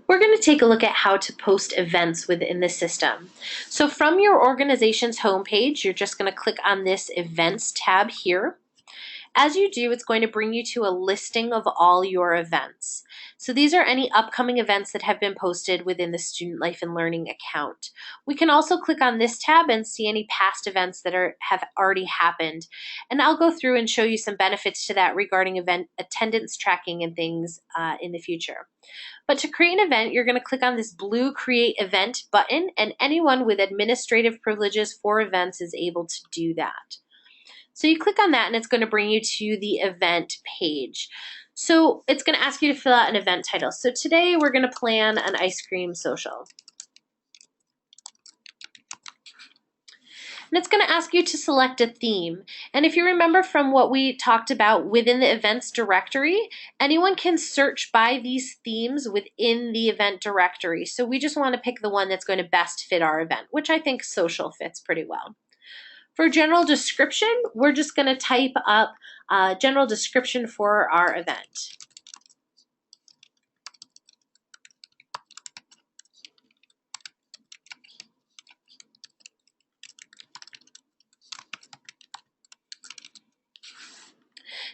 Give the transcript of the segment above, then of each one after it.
We're going to take a look at how to post events within the system. So from your organization's homepage, you're just going to click on this Events tab here. As you do, it's going to bring you to a listing of all your events. So these are any upcoming events that have been posted within the Student Life and Learning account. We can also click on this tab and see any past events that have already happened. And I'll go through and show you some benefits to that regarding event attendance tracking and things in the future. But to create an event, you're going to click on this blue Create Event button, and anyone with administrative privileges for events is able to do that. So you click on that and it's going to bring you to the event page. So it's going to ask you to fill out an event title. So today we're going to plan an ice cream social. And it's going to ask you to select a theme. And if you remember from what we talked about within the events directory, anyone can search by these themes within the event directory. So we just want to pick the one that's going to best fit our event, which I think social fits pretty well. For general description, we're just going to type up general description for our event.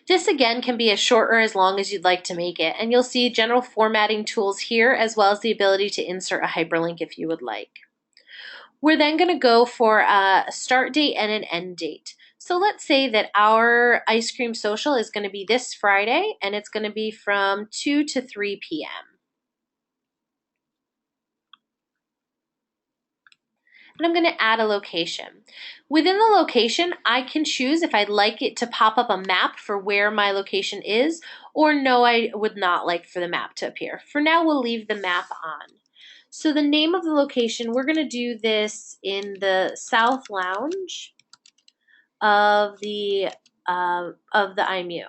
This again can be as short or as long as you'd like to make it, and you'll see general formatting tools here as well as the ability to insert a hyperlink if you would like. We're then going to go for a start date and an end date. So let's say that our ice cream social is going to be this Friday, and it's going to be from 2 to 3 p.m. And I'm going to add a location. Within the location, I can choose if I'd like it to pop up a map for where my location is, or no, I would not like for the map to appear. For now, we'll leave the map on. So the name of the location, we're going to do this in the South Lounge of the IMU.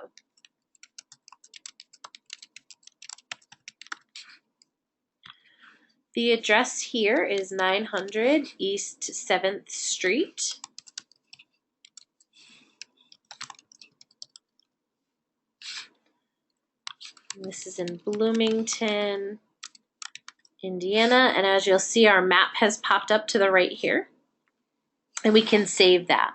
The address here is 900 East 7th Street. This is in Bloomington, Indiana, and as you'll see, our map has popped up to the right here, and we can save that.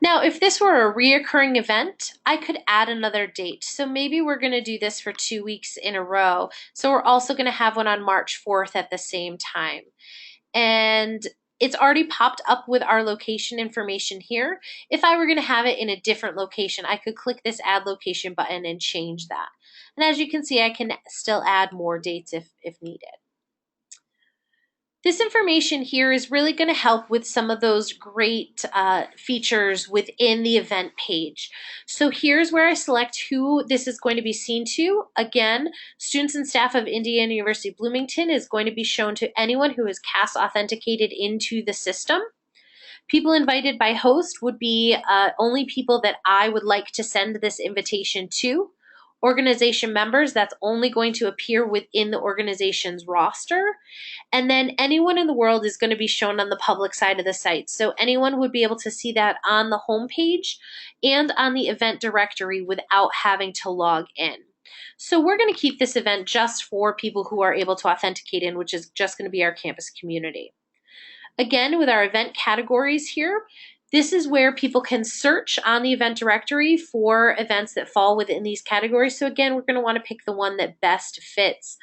Now, if this were a reoccurring event, I could add another date. So maybe we're going to do this for 2 weeks in a row. So we're also going to have one on March 4th at the same time. And it's already popped up with our location information here. If I were going to have it in a different location, I could click this Add Location button and change that. And as you can see, I can still add more dates if needed. This information here is really going to help with some of those great features within the event page. So here's where I select who this is going to be seen to. Again, students and staff of Indiana University Bloomington is going to be shown to anyone who is CAS authenticated into the system. People invited by host would be only people that I would like to send this invitation to. Organization members, that's only going to appear within the organization's roster. And then anyone in the world is going to be shown on the public side of the site. So anyone would be able to see that on the home page and on the event directory without having to log in. So we're going to keep this event just for people who are able to authenticate in, which is just going to be our campus community. Again, with our event categories here, this is where people can search on the event directory for events that fall within these categories. So again, we're going to want to pick the one that best fits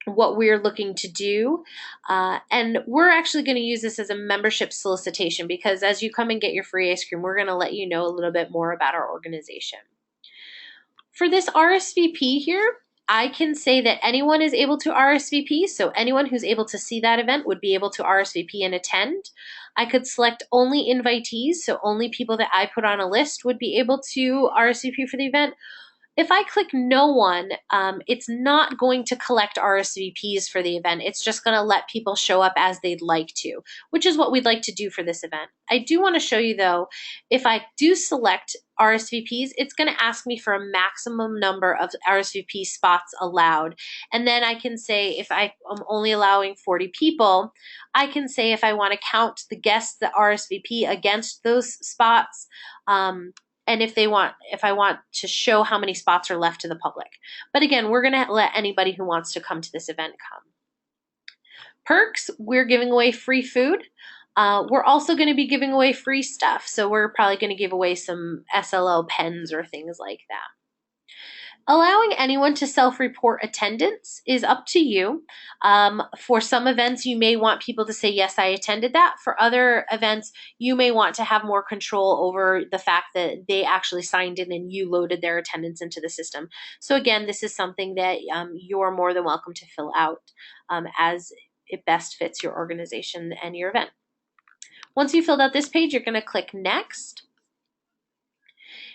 what we're looking to do. And we're actually going to use this as a membership solicitation because as you come and get your free ice cream, we're going to let you know a little bit more about our organization. For this RSVP here, I can say that anyone is able to RSVP, so anyone who's able to see that event would be able to RSVP and attend. I could select only invitees, so only people that I put on a list would be able to RSVP for the event. If I click no one, it's not going to collect RSVPs for the event. It's just going to let people show up as they'd like to, which is what we'd like to do for this event. I do want to show you though, if I do select RSVPs, it's going to ask me for a maximum number of RSVP spots allowed. And then I can say if I am only allowing 40 people, I can say if I want to count the guests that RSVP against those spots, and if I want to show how many spots are left to the public. But again, we're going to let anybody who wants to come to this event come. Perks, we're giving away free food. We're also going to be giving away free stuff. So we're probably going to give away some SLO pens or things like that. Allowing anyone to self-report attendance is up to you. For some events, you may want people to say, yes, I attended that. For other events, you may want to have more control over the fact that they actually signed in and you loaded their attendance into the system. So again, this is something that you're more than welcome to fill out as it best fits your organization and your event. Once you filled out this page, you're going to click Next.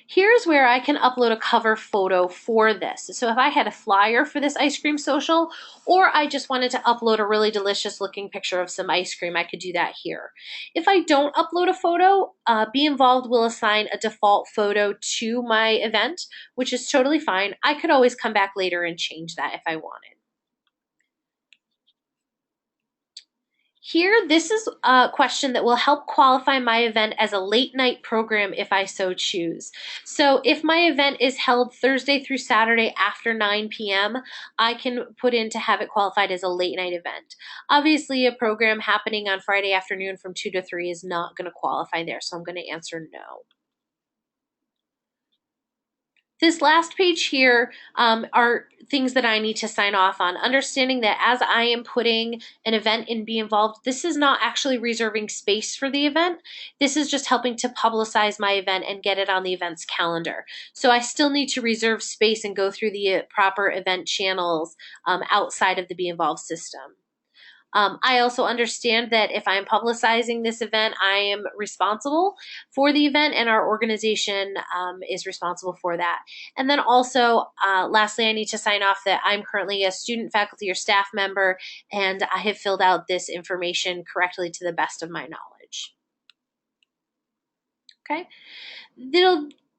Here's where I can upload a cover photo for this. So if I had a flyer for this ice cream social, or I just wanted to upload a really delicious looking picture of some ice cream, I could do that here. If I don't upload a photo, beINvolved will assign a default photo to my event, which is totally fine. I could always come back later and change that if I wanted. Here, this is a question that will help qualify my event as a late night program if I so choose. So if my event is held Thursday through Saturday after 9 p.m., I can put in to have it qualified as a late night event. Obviously, a program happening on Friday afternoon from 2 to 3 is not going to qualify there, so I'm going to answer no. This last page here are things that I need to sign off on, understanding that as I am putting an event in beINvolved, this is not actually reserving space for the event. This is just helping to publicize my event and get it on the event's calendar. So I still need to reserve space and go through the proper event channels outside of the beINvolved system. I also understand that if I'm publicizing this event, I am responsible for the event and our organization is responsible for that. And then also, lastly, I need to sign off that I'm currently a student, faculty, or staff member, and I have filled out this information correctly to the best of my knowledge. Okay.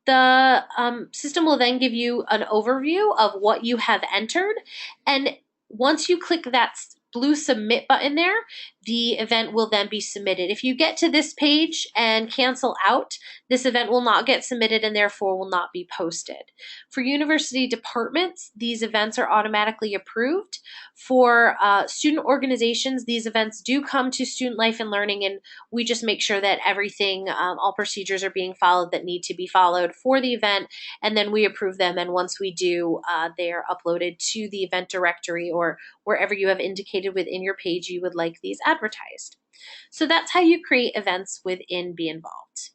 The system will then give you an overview of what you have entered. And once you click that blue submit button there, the event will then be submitted. If you get to this page and cancel out, this event will not get submitted and therefore will not be posted. For university departments, these events are automatically approved. For student organizations, these events do come to Student Life and Learning, and we just make sure that everything, all procedures are being followed that need to be followed for the event, and then we approve them. And once we do, they are uploaded to the event directory or wherever you have indicated within your page you would like these advertised. So that's how you create events within beINvolved.